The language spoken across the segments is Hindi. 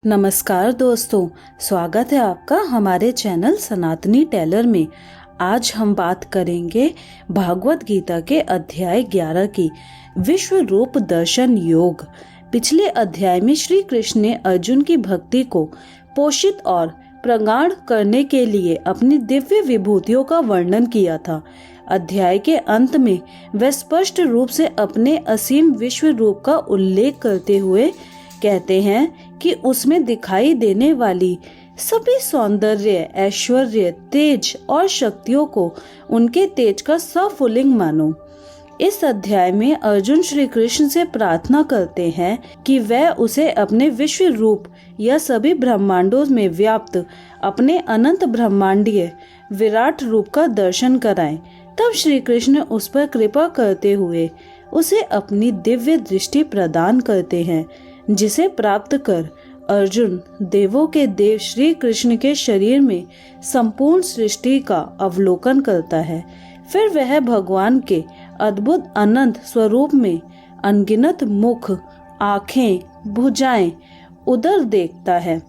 नमस्कार दोस्तों, स्वागत है आपका हमारे चैनल सनातनी टेलर में। आज हम बात करेंगे भागवत गीता के अध्याय 11 की विश्व रूप दर्शन योग। पिछले अध्याय में श्री कृष्ण ने अर्जुन की भक्ति को पोषित और प्रगाढ़ करने के लिए अपनी दिव्य विभूतियों का वर्णन किया था। अध्याय के अंत में वह स्पष्ट रूप से अपने असीम विश्व रूप का उल्लेख करते हुए कहते हैं कि उसमें दिखाई देने वाली सभी सौंदर्य, ऐश्वर्य, तेज और शक्तियों को उनके तेज का सफुलिंग मानो। इस अध्याय में अर्जुन श्री कृष्ण से प्रार्थना करते हैं कि वह उसे अपने विश्व रूप या सभी ब्रह्मांडों में व्याप्त अपने अनंत ब्रह्मांडीय विराट रूप का दर्शन कराएं। तब श्री कृष्ण उस पर कृपा करते हुए उसे अपनी दिव्य दृष्टि प्रदान करते हैं, जिसे प्राप्त कर अर्जुन देवों के देव श्री कृष्ण के शरीर में संपूर्ण सृष्टि का अवलोकन करता है। फिर वह भगवान के अद्भुत अनंत स्वरूप में अनगिनत मुख, आँखें, भुजाएं, उदर देखता है।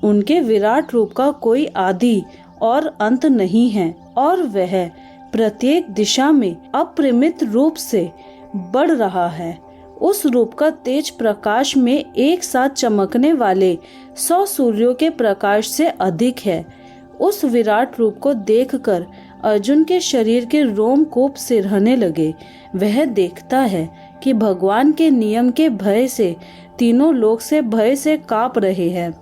उनके विराट रूप का कोई आदि और अंत नहीं है और वह प्रत्येक दिशा में अपरिमित रूप से बढ़ रहा है। उस रूप का तेज प्रकाश में एक साथ चमकने वाले 100 सूर्यों के प्रकाश से अधिक है। उस विराट रूप को देखकर अर्जुन के शरीर के रोमकूप सिरहने लगे। वह देखता है कि भगवान के नियम के भय से तीनों लोक से भय से कांप रहे हैं।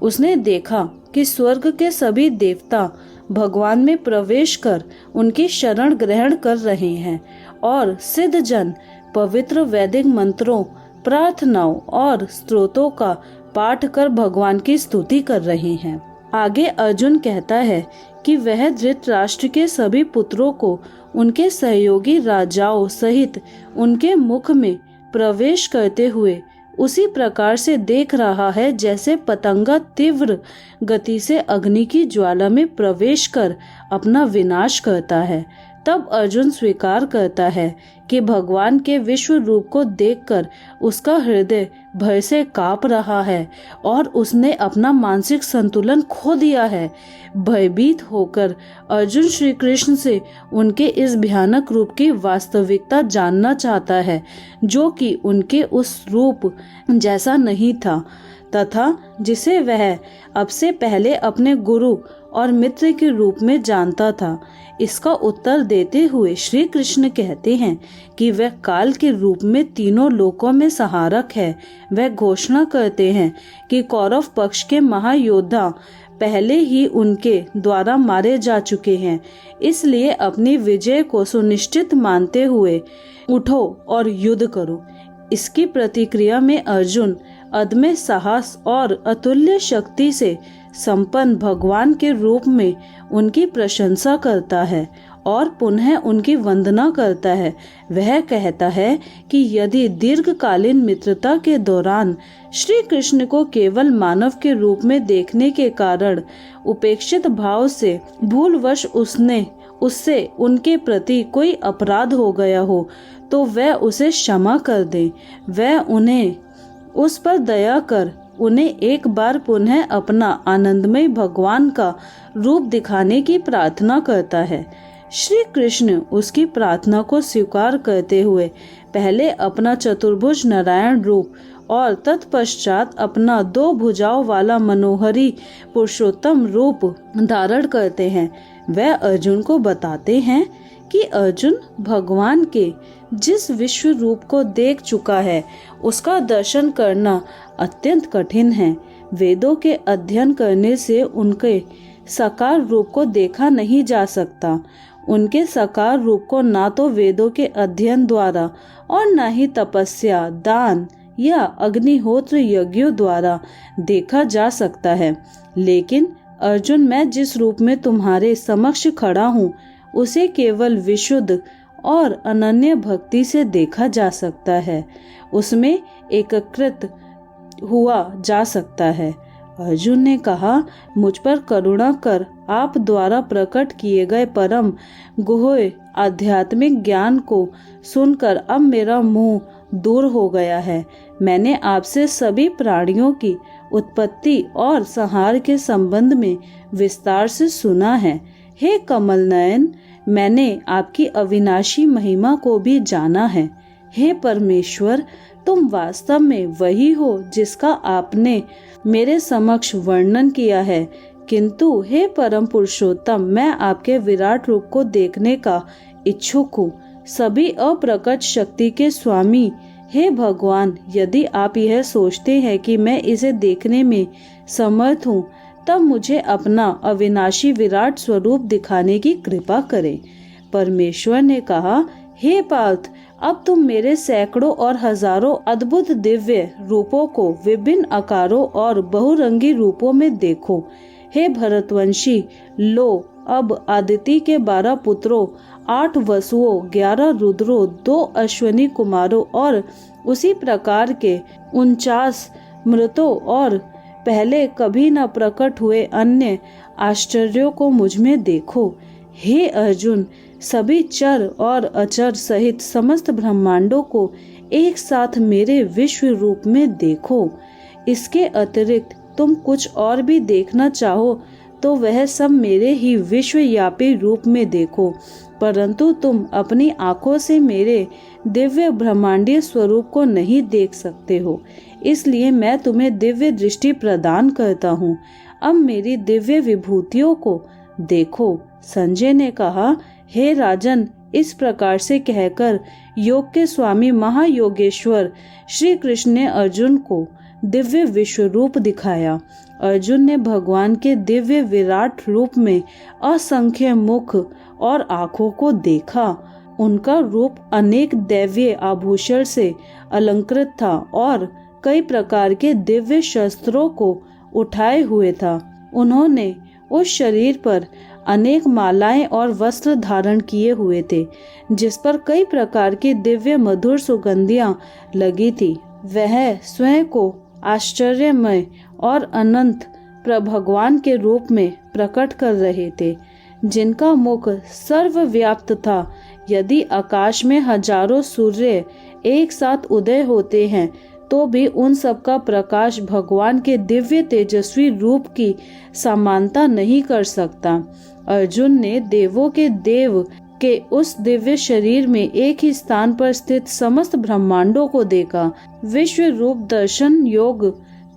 उसने देखा कि स्वर्ग के सभी देवता भगवान में प्रवेश कर उनकी शरण ग्रहण कर रहे हैं और सिद्ध जन पवित्र वैदिक मंत्रों, प्रार्थनाओं और स्तोत्रों का पाठ कर भगवान की स्तुति कर रहे हैं। आगे अर्जुन कहता है कि वह धृतराष्ट्र के सभी पुत्रों को उनके सहयोगी राजाओं सहित उनके मुख में प्रवेश करते हुए उसी प्रकार से देख रहा है जैसे पतंगा तीव्र गति से अग्नि की ज्वाला में प्रवेश कर अपना विनाश करता है। तब अर्जुन स्वीकार करता है कि भगवान के विश्व रूप को देखकर उसका हृदय भय से कांप रहा है और उसने अपना मानसिक संतुलन खो दिया है। भयभीत होकर अर्जुन श्री कृष्ण से उनके इस भयानक रूप की वास्तविकता जानना चाहता है, जो कि उनके उस रूप जैसा नहीं था तथा जिसे वह अब से पहले अपने गुरु और मित्र के रूप में जानता था। इसका उत्तर देते हुए श्री कृष्ण कहते हैं कि वह काल के रूप में तीनों लोकों में सहारक है। वह घोषणा करते हैं कि कौरव पक्ष के महायोद्धा पहले ही उनके द्वारा मारे जा चुके हैं, इसलिए अपनी विजय को सुनिश्चित मानते हुए उठो और युद्ध करो। इसकी प्रतिक्रिया में अर्जुन अदम्य साहस और अतुल्य शक्ति से संपन्न भगवान के रूप में उनकी प्रशंसा करता है और पुनः उनकी वंदना करता है। वह कहता है कि यदि दीर्घकालीन मित्रता के दौरान श्री कृष्ण को केवल मानव के रूप में देखने के कारण उपेक्षित भाव से भूलवश उससे उनके प्रति कोई अपराध हो गया हो, तो वह उसे क्षमा कर दे। वह उन्हें उस पर दया कर उन्हें एक बार पुनः अपना आनंदमय भगवान का रूप दिखाने की प्रार्थना करता है। श्री कृष्ण उसकी प्रार्थना को स्वीकार करते हुए पहले अपना चतुर्भुज नारायण रूप और तत्पश्चात अपना 2 भुजाओं वाला मनोहरी पुरुषोत्तम रूप धारण करते हैं। वह अर्जुन को बताते हैं कि अर्जुन भगवान के जिस विश्व रूप को देख चुका है उसका दर्शन करना अत्यंत कठिन है। वेदों के अध्ययन करने से उनके साकार रूप को देखा नहीं जा सकता। उनके साकार रूप को ना तो वेदों के अध्ययन द्वारा और न ही तपस्या, दान या अग्निहोत्र यज्ञों द्वारा देखा जा सकता है। लेकिन अर्जुन, मैं जिस रूप में तुम्हारे समक्ष खड़ा हूँ उसे केवल विशुद्ध और अनन्य भक्ति से देखा जा सकता है, उसमें एकीकृत हुआ जा सकता है। अर्जुन ने कहा, मुझ पर करुणा कर आप द्वारा प्रकट किए गए परम गुह्य आध्यात्मिक ज्ञान को सुनकर अब मेरा मुंह दूर हो गया है। मैंने आपसे सभी प्राणियों की उत्पत्ति और संहार के संबंध में विस्तार से सुना है। हे कमल नयन, मैंने आपकी अविनाशी महिमा को भी जाना है। हे परमेश्वर, तुम वास्तव में वही हो जिसका आपने मेरे समक्ष वर्णन किया है, किंतु हे परम पुरुषोत्तम, मैं आपके विराट रूप को देखने का इच्छुक हूँ। सभी अप्रकट शक्ति के स्वामी हे भगवान, यदि आप यह सोचते हैं कि मैं इसे देखने में समर्थ हूँ, तब मुझे अपना अविनाशी विराट स्वरूप दिखाने की कृपा करें। परमेश्वर ने कहा, हे पार्थ, अब तुम मेरे सैकड़ों और हजारों अद्भुत दिव्य रूपों को विभिन्न आकारों और बहुरंगी रूपों में देखो। हे भरतवंशी, लो अब आदिति के 12 पुत्रों, 8 वसुओं, 11 रुद्रों, 2 अश्वनी कुमारों और उसी प्रकार के 49 मृतों और पहले कभी न प्रकट हुए अन्य आश्चर्यों को मुझ में देखो। हे अर्जुन, सभी चर और अचर सहित समस्त ब्रह्मांडों को एक साथ मेरे विश्व रूप में देखो। इसके अतिरिक्त तुम कुछ और भी देखना चाहो तो वह सब मेरे ही विश्वव्यापी रूप में देखो, परंतु तुम अपनी आंखों से मेरे दिव्य ब्रह्मांडीय स्वरूप को नहीं देख सकते हो, इसलिए मैं तुम्हें दिव्य दृष्टि प्रदान करता हूँ। अब मेरी दिव्य विभूतियों को देखो। संजय ने कहा, हे राजन, इस प्रकार से कहकर योग के स्वामी महायोगेश्वर श्री कृष्ण ने अर्जुन को दिव्य विश्व रूप दिखाया। अर्जुन ने भगवान के दिव्य विराट रूप में असंख्य मुख और आँखों को देखा। उनका रूप अनेक दैवीय आभूषण से अलंकृत था और कई प्रकार के दिव्य शस्त्रों को उठाए हुए था। उन्होंने उस शरीर पर अनेक मालाएं और वस्त्र धारण किए हुए थे, जिस पर कई प्रकार की दिव्य मधुर सुगंधियां लगी थी। वह स्वयं को आश्चर्यमय और अनंत प्रभगवान के रूप में प्रकट कर रहे थे, जिनका मुख सर्वव्याप्त था। यदि आकाश में हजारों सूर्य एक साथ उदय होते हैं तो भी उन सब का प्रकाश भगवान के दिव्य तेजस्वी रूप की समानता नहीं कर सकता। अर्जुन ने देवों के देव के उस दिव्य शरीर में एक ही स्थान पर स्थित समस्त ब्रह्मांडों को देखा। विश्व रूप दर्शन योग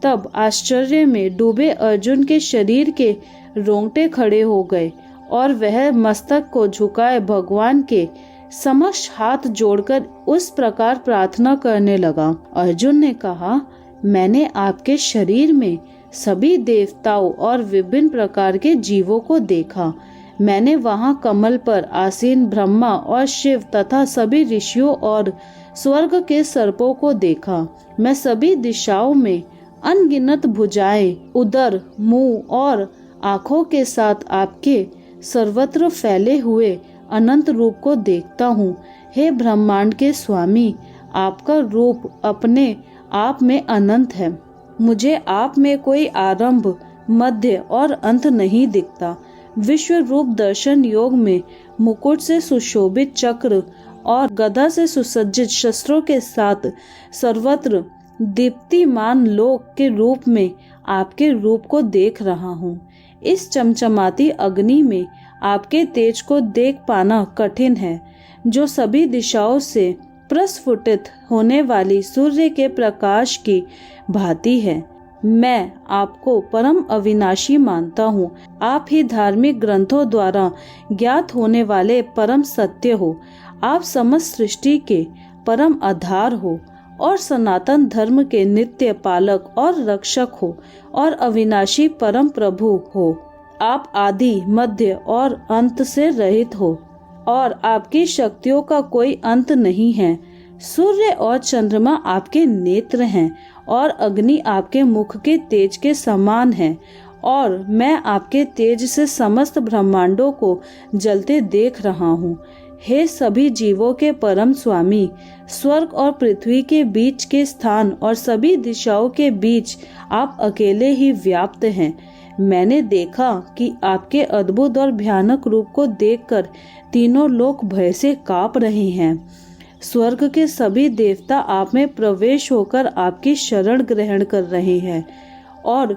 तब आश्चर्य में डूबे अर्जुन के शरीर के रोंगटे खड़े हो गए और वह मस्तक को झुकाए भगवान के समक्ष हाथ जोड़कर उस प्रकार प्रार्थना करने लगा। अर्जुन ने कहा, मैंने आपके शरीर में सभी देवताओं और विभिन्न प्रकार के जीवों को देखा। मैंने वहां कमल पर आसीन ब्रह्मा और शिव तथा सभी ऋषियों और स्वर्ग के सर्पों को देखा। मैं सभी दिशाओं में अनगिनत भुजाएं, उदर, मुंह और आँखों के साथ आपके सर्वत्र फैले हुए अनंत रूप को देखता हूँ। हे ब्रह्मांड के स्वामी, आपका रूप अपने आप में अनंत है। मुझे आप में कोई आरंभ, मध्य और अंत नहीं दिखता। विश्व रूप दर्शन योग में मुकुट से सुशोभित चक्र और गदा से सुसज्जित शस्त्रों के साथ सर्वत्र दीप्तिमान लोक के रूप में आपके रूप को देख रहा हूँ। इस चमचमाती अग्नि में आपके तेज को देख पाना कठिन है, जो सभी दिशाओं से प्रस्फुटित होने वाली सूर्य के प्रकाश की भांति है। मैं आपको परम अविनाशी मानता हूँ। आप ही धार्मिक ग्रंथों द्वारा ज्ञात होने वाले परम सत्य हो। आप समस्त सृष्टि के परम आधार हो और सनातन धर्म के नित्य पालक और रक्षक हो और अविनाशी परम प्रभु हो। आप आदि, मध्य और अंत से रहित हो और आपकी शक्तियों का कोई अंत नहीं है। सूर्य और चंद्रमा आपके नेत्र हैं और अग्नि आपके मुख के तेज के समान है, और मैं आपके तेज से समस्त ब्रह्मांडों को जलते देख रहा हूँ। हे सभी जीवों के परम स्वामी, स्वर्ग और पृथ्वी के बीच के स्थान और सभी दिशाओं के बीच आप अकेले ही व्याप्त हैं। मैंने देखा कि आपके अद्भुत और भयानक रूप को देखकर तीनों लोक भय से कांप रहे हैं। स्वर्ग के सभी देवता आप में प्रवेश होकर आपकी शरण ग्रहण कर रहे हैं और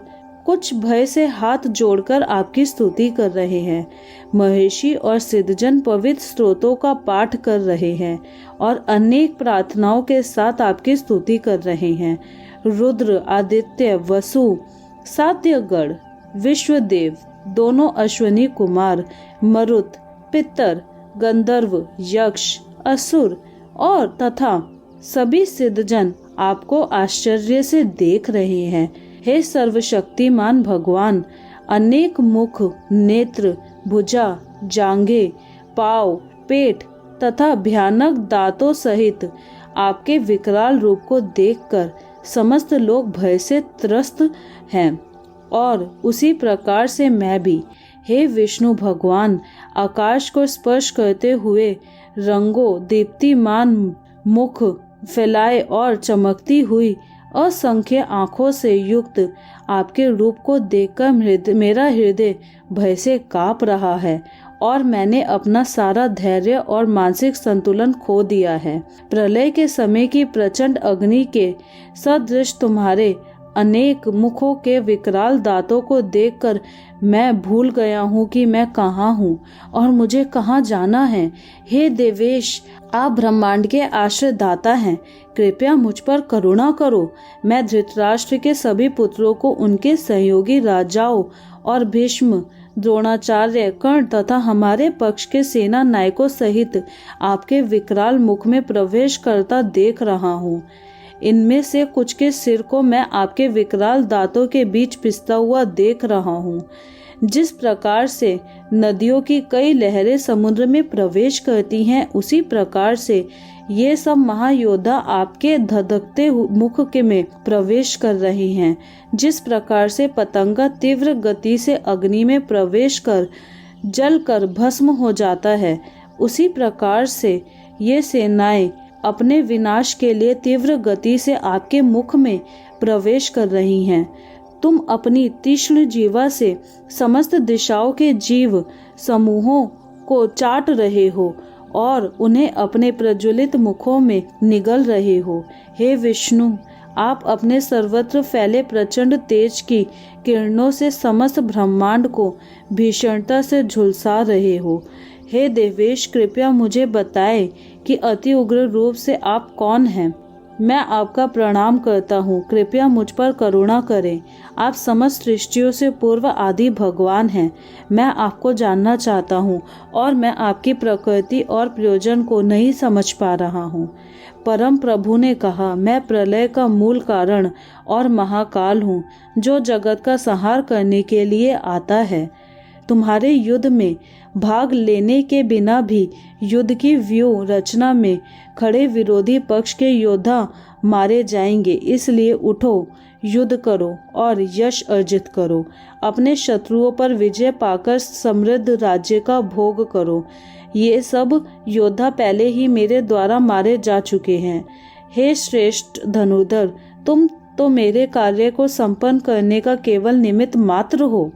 कुछ भय से हाथ जोड़कर आपकी स्तुति कर रहे हैं। महर्षि और सिद्धजन पवित्र स्त्रोतों का पाठ कर रहे हैं और अनेक प्रार्थनाओं के साथ आपकी स्तुति कर रहे हैं। रुद्र, आदित्य, वसु, सात्यगढ़, विश्वदेव, दोनों अश्वनी कुमार, मरुत, पितर, गंधर्व, यक्ष, असुर और तथा सभी सिद्धजन आपको आश्चर्य से देख रहे हैं। हे सर्वशक्तिमान भगवान, अनेक मुख, नेत्र, भुजा, जांघें, पाँव, पेट तथा भयानक दांतों सहित आपके विकराल रूप को देखकर समस्त लोग भय से त्रस्त हैं और उसी प्रकार से मैं भी। हे विष्णु भगवान, आकाश को स्पर्श करते हुए रंगों, दीप्तिमान मुख फैलाए और चमकती हुई असंख्य आंखों से युक्त आपके रूप को देखकर मेरा हृदय भय से कांप रहा है और मैंने अपना सारा धैर्य और मानसिक संतुलन खो दिया है। प्रलय के समय की प्रचंड अग्नि के सदृश तुम्हारे अनेक मुखों के विकराल दांतों को देखकर मैं भूल गया हूँ कि मैं कहाँ हूँ और मुझे कहाँ जाना है। हे देवेश, आप ब्रह्मांड के आश्रय दाता हैं, कृपया मुझ पर करुणा करो। मैं धृतराष्ट्र के सभी पुत्रों को उनके सहयोगी राजाओं और भीष्म, द्रोणाचार्य, कर्ण तथा हमारे पक्ष के सेना नायकों सहित आपके विकराल मुख में प्रवेश करता देख रहा हूँ। इनमें से कुछ के सिर को मैं आपके विकराल दांतों के बीच पिसता हुआ देख रहा हूँ। जिस प्रकार से नदियों की कई लहरें समुद्र में प्रवेश करती हैं, उसी प्रकार से ये सब महायोद्धा आपके धधकते मुख के में प्रवेश कर रहे हैं। जिस प्रकार से पतंगा तीव्र गति से अग्नि में प्रवेश कर जल कर भस्म हो जाता है, उसी प्रकार से ये सेनाएं अपने विनाश के लिए तीव्र गति से आपके मुख में प्रवेश कर रही हैं। तुम अपनी तीक्ष्ण जीवा से समस्त दिशाओं के जीव समूहों को चाट रहे हो और उन्हें अपने प्रज्वलित मुखों में निगल रहे हो। हे विष्णु, आप अपने सर्वत्र फैले प्रचंड तेज की किरणों से समस्त ब्रह्मांड को भीषणता से झुलसा रहे हो। हे देवेश, कृपया मुझे बताएं कि अति उग्र रूप से आप कौन हैं। मैं आपका प्रणाम करता हूँ, कृपया मुझ पर करुणा करें। आप समस्त सृष्टियों से पूर्व आदि भगवान हैं। मैं आपको जानना चाहता हूँ और मैं आपकी प्रकृति और प्रयोजन को नहीं समझ पा रहा हूँ। परम प्रभु ने कहा, मैं प्रलय का मूल कारण और महाकाल हूँ, जो जगत का संहार करने के लिए आता है। तुम्हारे युद्ध में भाग लेने के बिना भी युद्ध की व्यूह रचना में खड़े विरोधी पक्ष के योद्धा मारे जाएंगे। इसलिए उठो, युद्ध करो और यश अर्जित करो। अपने शत्रुओं पर विजय पाकर समृद्ध राज्य का भोग करो। ये सब योद्धा पहले ही मेरे द्वारा मारे जा चुके हैं। हे श्रेष्ठ धनुर्धर, तुम तो मेरे कार्य को संपन्न करने का केवल निमित्त मात्र हो।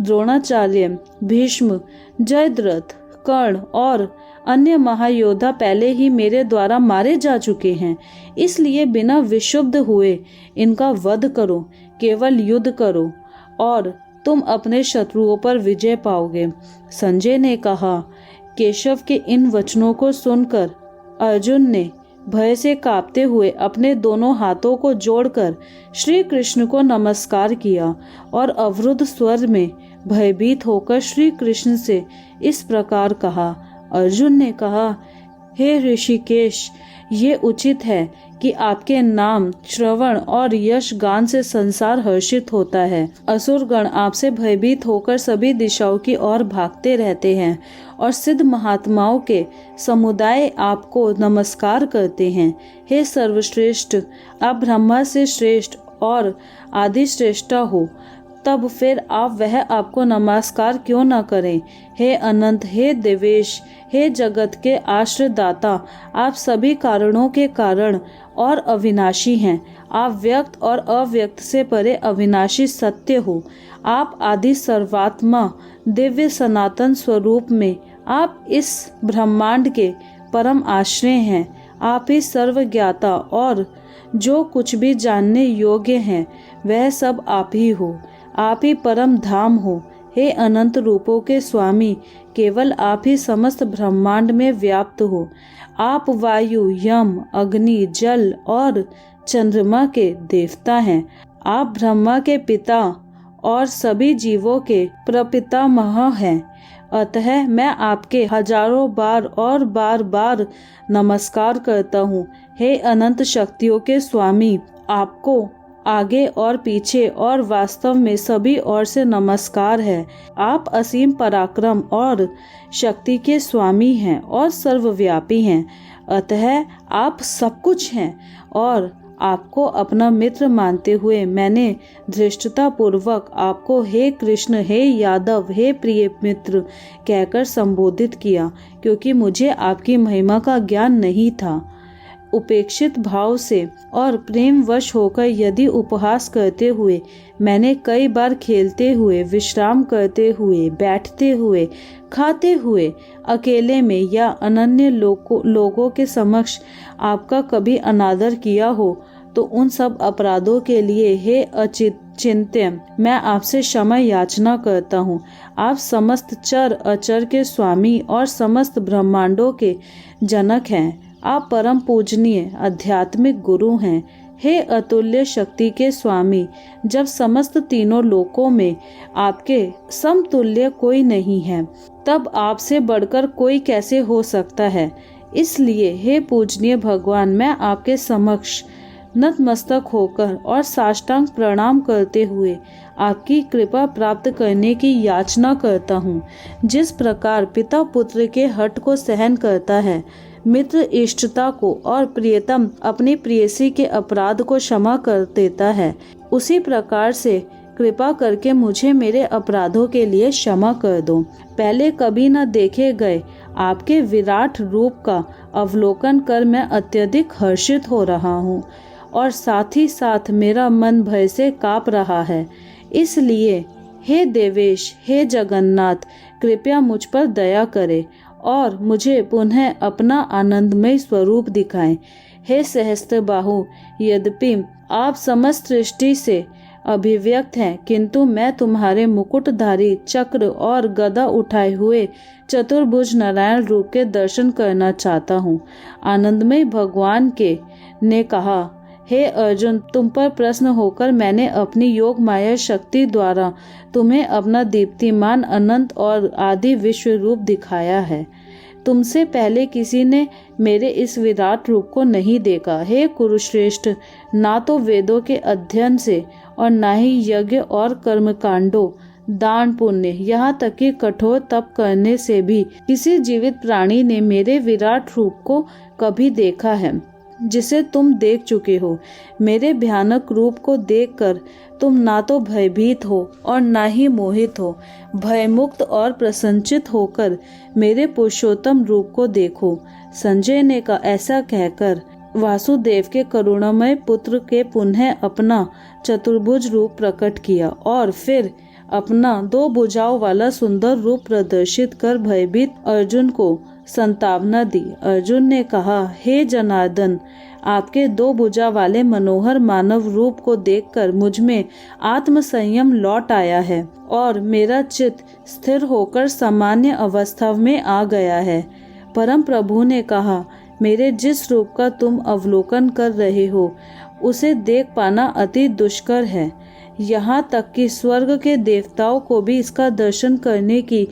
द्रोणाचार्य, भीष्म, जयद्रथ, कर्ण और अन्य महायोद्धा पहले ही मेरे द्वारा मारे जा चुके हैं। इसलिए बिना विक्षुब्ध हुए इनका वध करो, केवल युद्ध करो और तुम अपने शत्रुओं पर विजय पाओगे। संजय ने कहा। केशव के इन वचनों को सुनकर अर्जुन ने भय से कांपते हुए अपने दोनों हाथों को जोड़कर श्री कृष्ण को नमस्कार किया और अवरुद्ध स्वर में भयभीत होकर श्री कृष्ण से इस प्रकार कहा। अर्जुन ने कहा, हे ऋषिकेश, ये उचित है कि आपके नाम श्रवण और यश गान से संसार हर्षित होता है। असुरगण आपसे भयभीत होकर सभी दिशाओं की ओर भागते रहते हैं और सिद्ध महात्माओं के समुदाय आपको नमस्कार करते हैं। हे सर्वश्रेष्ठ, आप ब्रह्मा से श्रेष्ठ और आदि श्रेष्ठा हो, तब फिर आप वह आपको नमस्कार क्यों न करें। हे अनंत, हे देवेश, हे जगत के आश्रयदाता, आप सभी कारणों के कारण और अविनाशी हैं। आप व्यक्त और अव्यक्त से परे अविनाशी सत्य हो। आप आदि सर्वात्मा, दिव्य सनातन स्वरूप में आप इस ब्रह्मांड के परम आश्रय हैं। आप ही सर्वज्ञाता और जो कुछ भी जानने योग्य हैं वह सब आप ही हो, आप ही परम धाम हो। हे अनंत रूपों के स्वामी, केवल आप ही समस्त ब्रह्मांड में व्याप्त हो। आप वायु, यम, अग्नि, जल और चंद्रमा के देवता हैं। आप ब्रह्मा के पिता और सभी जीवों के प्रपितामह हैं। अतः मैं आपके हजारों बार और बार बार नमस्कार करता हूँ। हे अनंत शक्तियों के स्वामी, आपको आगे और पीछे और वास्तव में सभी ओर से नमस्कार है। आप असीम पराक्रम और शक्ति के स्वामी हैं और सर्वव्यापी हैं। अतः आप सब कुछ हैं और आपको अपना मित्र मानते हुए मैंने धृष्टता पूर्वक आपको हे कृष्ण, हे यादव, हे प्रिय मित्र कहकर संबोधित किया, क्योंकि मुझे आपकी महिमा का ज्ञान नहीं था। उपेक्षित भाव से और प्रेम वश होकर यदि उपहास करते हुए मैंने कई बार खेलते हुए, विश्राम करते हुए, बैठते हुए, खाते हुए, अकेले में या अनन्य लोगों के समक्ष आपका कभी अनादर किया हो, तो उन सब अपराधों के लिए हे अचिंत्य मैं आपसे क्षमा याचना करता हूँ। आप समस्त चर अचर के स्वामी और समस्त ब्रह्मांडों के जनक हैं। आप परम पूजनीय आध्यात्मिक गुरु हैं। हे अतुल्य शक्ति के स्वामी, जब समस्त तीनों लोकों में आपके समतुल्य कोई नहीं है, तब आपसे बढ़कर कोई कैसे हो सकता है। इसलिए हे पूजनीय भगवान, मैं आपके समक्ष नतमस्तक होकर और साष्टांग प्रणाम करते हुए आपकी कृपा प्राप्त करने की याचना करता हूँ। जिस प्रकार पिता पुत्र के हठ को सहन करता है, मित्र इष्टता को और प्रियतम अपनी प्रेयसी के अपराध को क्षमा कर देता है, उसी प्रकार से कृपा करके मुझे मेरे अपराधों के लिए क्षमा कर दो। पहले कभी न देखे गए आपके विराट रूप का अवलोकन कर मैं अत्यधिक हर्षित हो रहा हूँ और साथ ही साथ मेरा मन भय से काँप रहा है। इसलिए हे देवेश, हे जगन्नाथ, कृपया मुझ पर दया करें और मुझे पुनः अपना आनंदमय स्वरूप दिखाएं। हे सहस्त्रबाहु, यद्यपि आप समस्त सृष्टि से अभिव्यक्त हैं, किंतु मैं तुम्हारे मुकुटधारी चक्र और गदा उठाए हुए चतुर्भुज नारायण रूप के दर्शन करना चाहता हूँ। आनंदमय भगवान ने कहा, हे अर्जुन, तुम पर प्रसन्न होकर मैंने अपनी योग माया शक्ति द्वारा तुम्हें अपना दीप्तिमान अनंत और आदि विश्व रूप दिखाया है। तुमसे पहले किसी ने मेरे इस विराट रूप को नहीं देखा। हे कुरुश्रेष्ठ, ना तो वेदों के अध्ययन से और ना ही यज्ञ और कर्मकांडों, दान पुण्य, यहाँ तक कि कठोर तप करने से भी किसी जीवित प्राणी ने मेरे विराट रूप को कभी देखा है जिसे तुम देख चुके हो। मेरे भयानक रूप को देखकर तुम ना तो भयभीत हो और ना ही मोहित हो। भयमुक्त और प्रसन्नचित होकर मेरे पुरुषोत्तम रूप को देखो। संजय ने कहा। ऐसा कहकर वासुदेव के करुणामय पुत्र के पुनः अपना चतुर्भुज रूप प्रकट किया और फिर अपना 2 भुजाओं वाला सुंदर रूप प्रदर्शित कर भयभीत अर्जुन को संतावना दी। अर्जुन ने कहा, हे जनार्दन, आपके 2 भुजा वाले मनोहर मानव रूप को देखकर मुझ में आत्म संयम लौट आया है और मेरा चित्त स्थिर होकर सामान्य अवस्था में आ गया है। परम प्रभु ने कहा, मेरे जिस रूप का तुम अवलोकन कर रहे हो उसे देख पाना अति दुष्कर है। यहाँ तक कि स्वर्ग के देवताओं को भी इसका दर्शन करने की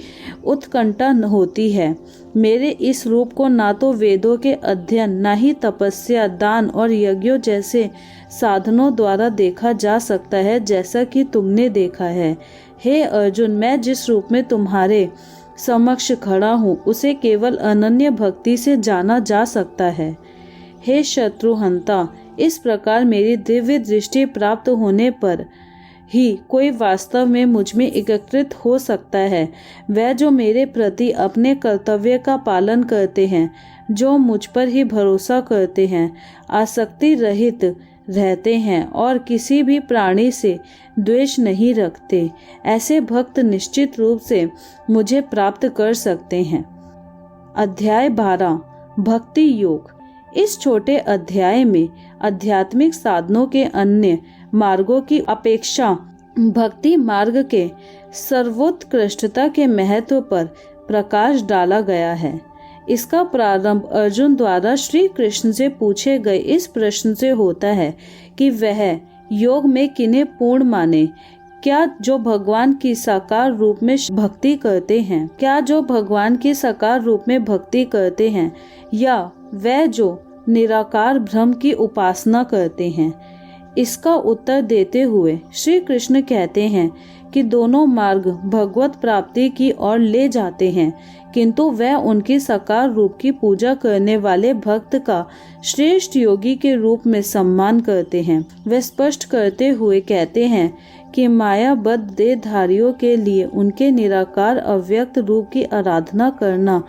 उत्कंठा होती है। मेरे इस रूप को ना तो वेदों के अध्ययन, ना ही तपस्या, दान और यज्ञों जैसे साधनों द्वारा देखा जा सकता है, जैसा कि तुमने देखा है। हे अर्जुन, मैं जिस रूप में तुम्हारे समक्ष खड़ा हूँ उसे केवल अनन्य भक्ति से जाना जा सकता है। हे शत्रुहंता, इस प्रकार मेरी दिव्य दृष्टि प्राप्त होने पर ही कोई वास्तव में मुझ में एकत्रित हो सकता है। वह जो मेरे प्रति अपने कर्तव्य का पालन करते हैं, जो मुझ पर ही भरोसा करते हैं, आसक्ति रहित रहते हैं और किसी भी प्राणी से द्वेष नहीं रखते, ऐसे भक्त निश्चित रूप से मुझे प्राप्त कर सकते हैं। अध्याय 12 भक्ति योग। इस छोटे अध्याय में आध्यात्मिक साधनों के अन्य मार्गों की अपेक्षा भक्ति मार्ग के सर्वोत्कृष्टता के महत्व पर प्रकाश डाला गया है। इसका प्रारंभ अर्जुन द्वारा श्री कृष्ण से पूछे गए इस प्रश्न से होता है कि वह योग में किन्हें पूर्ण माने, क्या जो भगवान की साकार रूप में भक्ति करते हैं, या वह जो निराकार ब्रह्म की उपासना करते हैं। इसका उत्तर देते हुए श्री कृष्ण कहते हैं कि दोनों मार्ग भगवत प्राप्ति की ओर ले जाते हैं, किंतु वह उनकी साकार रूप की पूजा करने वाले भक्त का श्रेष्ठ योगी के रूप में सम्मान करते हैं। वे स्पष्ट करते हुए कहते हैं कि मायाबद्ध देहधारियों के लिए उनके निराकार अव्यक्त रूप की आराधना करना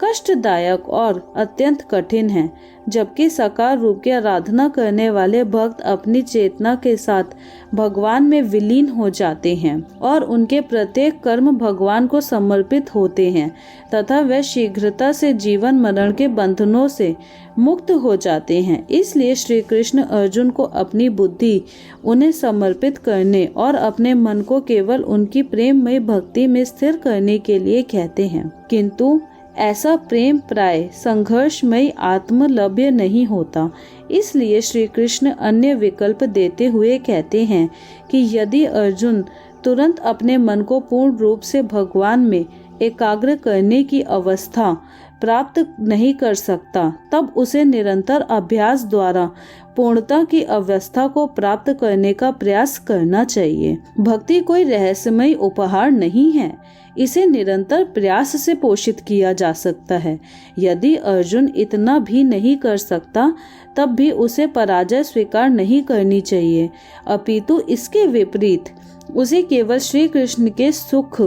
कष्टदायक और अत्यंत कठिन है, जबकि साकार रूप की आराधना करने वाले भक्त अपनी चेतना के साथ भगवान में विलीन हो जाते हैं और उनके प्रत्येक कर्म भगवान को समर्पित होते हैं तथा वे शीघ्रता से जीवन मरण के बंधनों से मुक्त हो जाते हैं। इसलिए श्री कृष्ण अर्जुन को अपनी बुद्धि उन्हें समर्पित करने और अपने मन को केवल उनकी प्रेममय भक्ति में स्थिर करने के लिए कहते हैं, किंतु ऐसा प्रेम प्राय संघर्षमय आत्मलभ्य नहीं होता। इसलिए श्री कृष्ण अन्य विकल्प देते हुए कहते हैं कि यदि अर्जुन तुरंत अपने मन को पूर्ण रूप से भगवान में एकाग्र करने की अवस्था प्राप्त नहीं कर सकता, तब उसे निरंतर अभ्यास द्वारा पूर्णता की अवस्था को प्राप्त करने का प्रयास करना चाहिए। भक्ति कोई रहस्यमय उपहार नहीं है, इसे निरंतर प्रयास से पोषित किया जा सकता है। यदि अर्जुन इतना भी नहीं कर सकता, तब भी उसे पराजय स्वीकार नहीं करनी चाहिए, अपितु इसके विपरीत उसे केवल श्री कृष्ण के सुख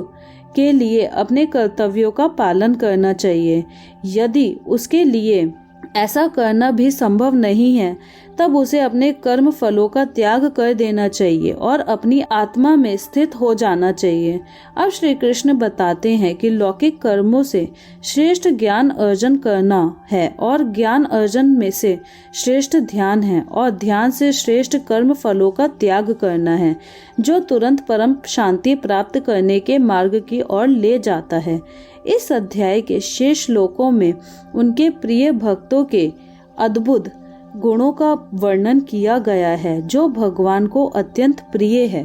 के लिए अपने कर्तव्यों का पालन करना चाहिए। यदि उसके लिए ऐसा करना भी संभव नहीं है, तब उसे अपने कर्म फलों का त्याग कर देना चाहिए और अपनी आत्मा में स्थित हो जाना चाहिए। अब श्री कृष्ण बताते हैं कि लौकिक कर्मों से श्रेष्ठ ज्ञान अर्जन करना है और ज्ञान अर्जन में से श्रेष्ठ ध्यान है और ध्यान से श्रेष्ठ कर्म फलों का त्याग करना है, जो तुरंत परम शांति प्राप्त करने के मार्ग की ओर ले जाता है। इस अध्याय के शेष श्लोकों में उनके प्रिय भक्तों के अद्भुत गुणों का वर्णन किया गया है, जो भगवान को अत्यंत प्रिय है।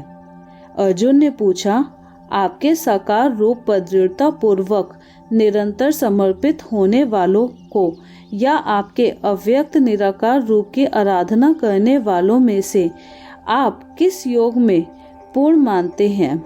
अर्जुन ने पूछा, आपके साकार रूप पर दृढ़ता पूर्वक निरंतर समर्पित होने वालों को या आपके अव्यक्त निराकार रूप की आराधना करने वालों में से आप किस योग में पूर्ण मानते हैं?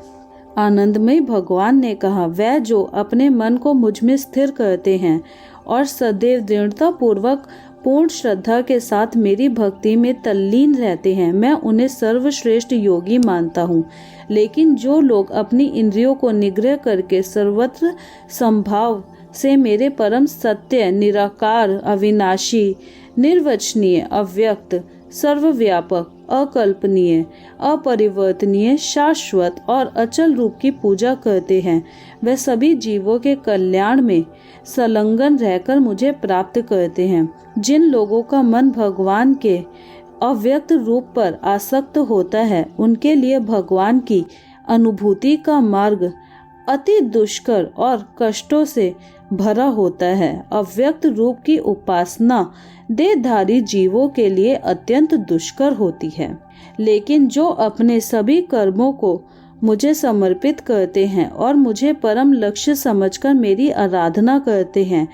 आनंदमय भगवान ने कहा, वह जो अपने मन को मुझ में स्थिर करते हैं और सदैव दृढ़ता पूर्वक पूर्ण श्रद्धा के साथ मेरी भक्ति में तल्लीन रहते हैं, मैं उन्हें सर्वश्रेष्ठ योगी मानता हूँ। लेकिन जो लोग अपनी इंद्रियों को निग्रह करके सर्वत्र संभाव से मेरे परम सत्य, निराकार, अविनाशी, निर्वचनीय, अव्यक्त, सर्वव्यापक, अकल्पनीय, अपरिवर्तनीय, शाश्वत और अचल रूप की पूजा करते हैं, वे सभी जीवों के कल्याण में संलग्न रहकर मुझे प्राप्त करते हैं। जिन लोगों का मन भगवान के अव्यक्त रूप पर आसक्त होता है, उनके लिए भगवान की अनुभूति का मार्ग अति दुष्कर और कष्टों से भरा होता है। अव्यक्त रूप की उपासना देहधारी जीवों के लिए अत्यंत दुष्कर होती है, लेकिन जो अपने सभी कर्मों को मुझे समर्पित करते हैं और मुझे परम लक्ष्य समझकर मेरी आराधना करते हैं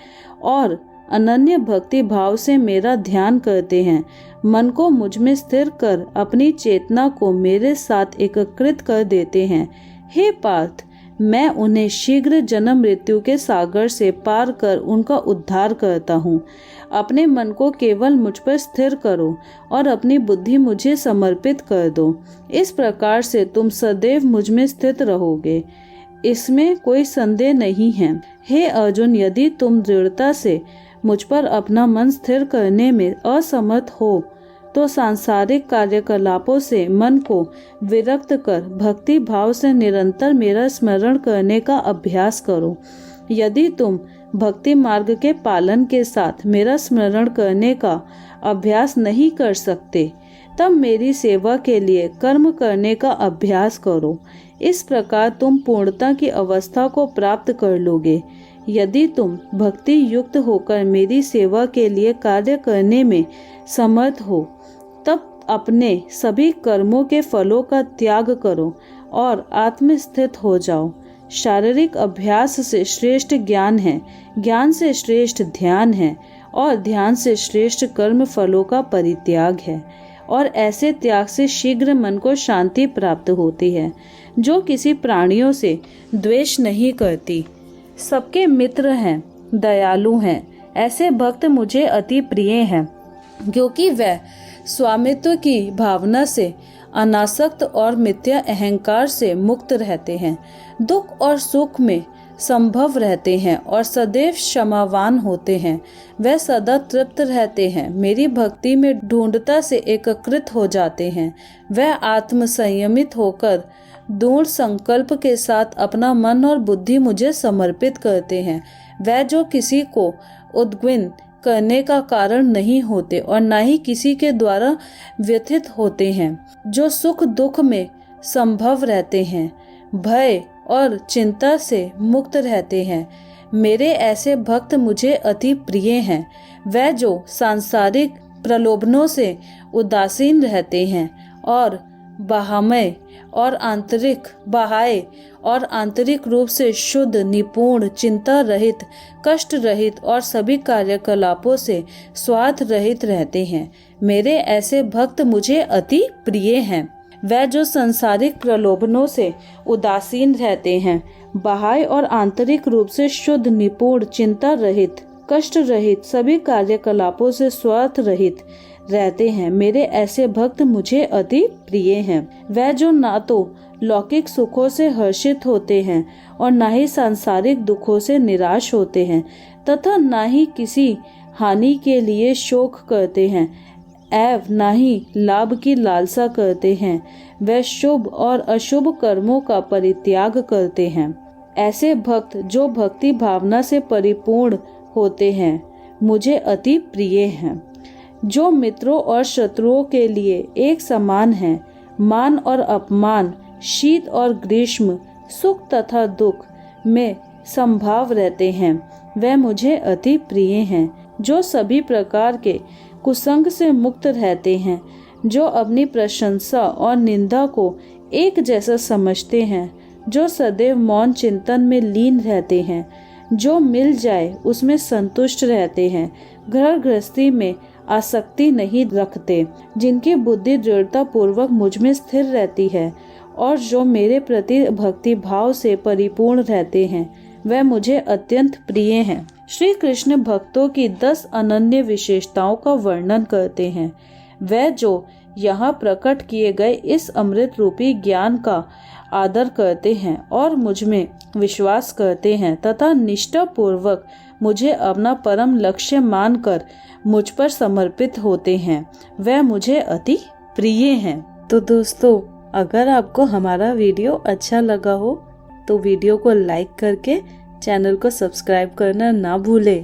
और अनन्य भक्ति भाव से मेरा ध्यान करते हैं, मन को मुझ में स्थिर कर अपनी चेतना को मेरे साथ एकीकृत कर देते हैं, हे पार्थ, मैं उन्हें शीघ्र जन्म मृत्यु के सागर से पार कर उनका उद्धार करता हूँ। अपने मन को केवल मुझ पर स्थिर करो और अपनी बुद्धि मुझे समर्पित कर दो। इस प्रकार से तुम सदैव मुझ में स्थित रहोगे, इसमें कोई संदेह नहीं है। हे अर्जुन, यदि तुम दृढ़ता से मुझ पर अपना मन स्थिर करने में असमर्थ हो, तो सांसारिक कार्यकलापों से मन को विरक्त कर भक्ति भाव से निरंतर मेरा स्मरण करने का अभ्यास करो। यदि तुम भक्ति मार्ग के पालन के साथ मेरा स्मरण करने का अभ्यास नहीं कर सकते, तब मेरी सेवा के लिए कर्म करने का अभ्यास करो। इस प्रकार तुम पूर्णता की अवस्था को प्राप्त कर लोगे। यदि तुम भक्ति युक्त होकर मेरी सेवा के लिए कार्य करने में समर्थ हो, तब अपने सभी कर्मों के फलों का त्याग करो और आत्मस्थित हो जाओ। शारीरिक अभ्यास से श्रेष्ठ ज्ञान है, ज्ञान से श्रेष्ठ ध्यान है और ध्यान से श्रेष्ठ कर्म फलों का परित्याग है। और ऐसे त्याग से शीघ्र मन को शांति प्राप्त होती है। जो किसी प्राणियों से द्वेष नहीं करती, सबके मित्र हैं, दयालु हैं, ऐसे भक्त मुझे अति प्रिय हैं, क्योंकि वह स्वामित्व की भावना से अनासक्त और मिथ्या अहंकार से मुक्त रहते हैं, दुख और सुख में संभव रहते हैं और सदैव क्षमावान होते हैं। वह सदा तृप्त रहते हैं, मेरी भक्ति में ढूंढता से एकीकृत हो जाते हैं। वह आत्म संयमित होकर दृढ़ संकल्प के साथ अपना मन और बुद्धि मुझे समर्पित करते हैं। वह जो किसी को उद्विग्न करने का कारण नहीं होते और न ही किसी के द्वारा व्यथित होते हैं, जो सुख दुख में संभव रहते हैं, भय और चिंता से मुक्त रहते हैं। मेरे ऐसे भक्त मुझे अति प्रिय हैं। वह जो सांसारिक प्रलोभनों से उदासीन रहते हैं और बहाए और आंतरिक रूप से शुद्ध, निपुण, चिंता रहित, कष्ट रहित और सभी कार्यकलापों से स्वार्थ रहित रहते हैं। मेरे ऐसे भक्त मुझे अति प्रिय हैं। वह जो सांसारिक प्रलोभनों से उदासीन रहते हैं, बाह्य और आंतरिक रूप से शुद्ध, निपुण, चिंता रहित, कष्ट रहित, सभी कार्यकलापों से स्वार्थ रहित रहते हैं। मेरे ऐसे भक्त मुझे अति प्रिय हैं। वह जो ना तो लौकिक सुखों से हर्षित होते हैं और ना ही सांसारिक दुखों से निराश होते हैं, तथा ना ही किसी हानि के लिए शोक करते हैं, एवं ना ही लाभ की लालसा करते हैं। वह शुभ और अशुभ कर्मों का परित्याग करते हैं। ऐसे भक्त जो भक्ति भावना से परिपूर्ण होते हैं, मुझे अति प्रिय हैं। जो मित्रों और शत्रुओं के लिए एक समान है, मान और अपमान, शीत और ग्रीष्म, सुख तथा दुख में संभाव रहते हैं, वह मुझे अति प्रिय हैं। जो सभी प्रकार के कुसंग से मुक्त रहते हैं, जो अपनी प्रशंसा और निंदा को एक जैसा समझते हैं, जो सदैव मौन चिंतन में लीन रहते हैं, जो मिल जाए उसमें संतुष्ट रहते हैं, घर गृहस्थी में आसक्ति नहीं रखते, जिनकी बुद्धि दृढ़ता पूर्वक मुझ में स्थिर रहती है और जो मेरे प्रति भक्ति भाव से परिपूर्ण रहते हैं, वह मुझे अत्यंत प्रिय हैं। श्री कृष्ण भक्तों की 10 अनन्य विशेषताओं का वर्णन करते हैं। वह जो यहाँ प्रकट किए गए इस अमृत रूपी ज्ञान का आदर करते हैं और मुझ में विश्वास करते हैं तथा निष्ठा पूर्वक मुझे अपना परम लक्ष्य मानकर मुझ पर समर्पित होते हैं, वह मुझे अति प्रिय हैं। तो दोस्तों, अगर आपको हमारा वीडियो अच्छा लगा हो तो वीडियो को लाइक करके चैनल को सब्सक्राइब करना ना भूलें।